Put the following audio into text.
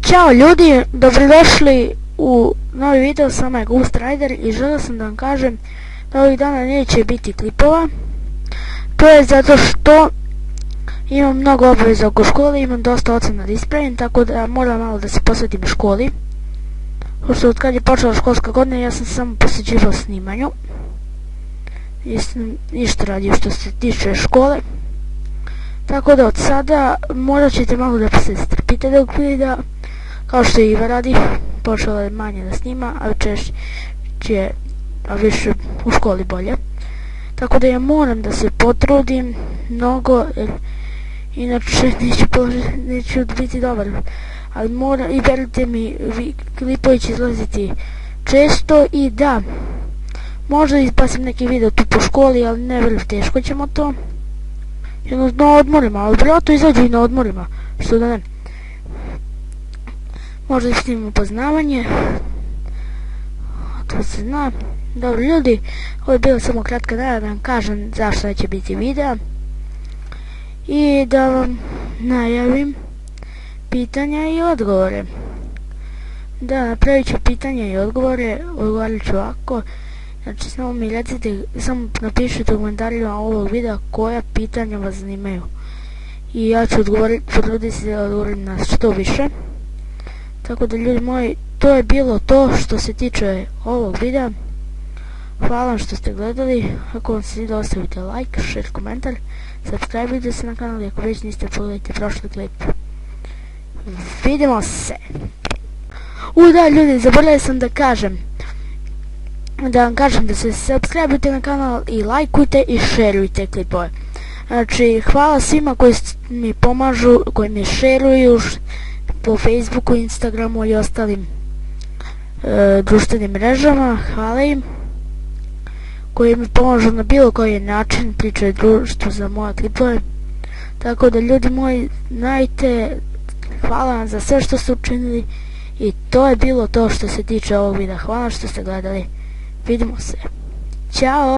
Ćao ljudi, dobrodošli u novi video, sa mnom je Ghost Rider i želio sam da vam kažem da ovih dana neće biti klipova. To je zato što imam mnogo obaveza oko škole, imam dosta ocena da ispravim, tako da moram malo da se posvetim školi. Pošto od kad je počela školska godina ja sam samo posvećivao snimanju. Nisam ništa radio što se tiče škole. Tako da od sada morat ćete malo da se strpite dok videa. Kao što je Iva radi, počela je manje da snima, a češće, a više u školi bolje. Tako da ja moram da se potrudim mnogo, jer inače neću biti dobar. Ali moram, i verujte mi, klipovi će izlaziti često i da, možda izbacim neki video tu po školi, ali ne verujem, teško ćemo to. Na odmorima, ali vjerojatno izađu i na odmorima, što da ne. Možda snimimo upoznavanje, to se zna. Dobro ljudi, ovo je bila samo kratka najava da vam kažem zašto neće biti videa i da vam najavim pitanja i odgovore. Da, napravit ću pitanja i odgovore, odgovarat ću ovako. Znači samo mi recite, samo napišite u komentarima ovog videa koja pitanja vas zanimaju i ja ću potruditi se da odgovorim na što više. Tako da ljudi moji, to je bilo to što se tiče ovog videa. Hvala vam što ste gledali. Ako vam se svidio, ostavite like, share, komentar, subscribe se na kanal i ako već niste, pogledajte prošli klip. Vidimo se. Da ljudi, zaboravio sam da vam kažem da se subscribe na kanal i lajkujte i šerujte klipove. Znači hvala svima koji mi pomažu, koji mi šeruju po Facebooku, Instagramu i ostalim društvenim mrežama. Hvala im koji mi pomažu na bilo koji način, pričaju društvu za moje klipove. Tako da ljudi moji, znajte, hvala vam za sve što ste učinili i to je bilo to što se tiče ovog videa. Hvala što ste gledali. Vidimo se. Ćao!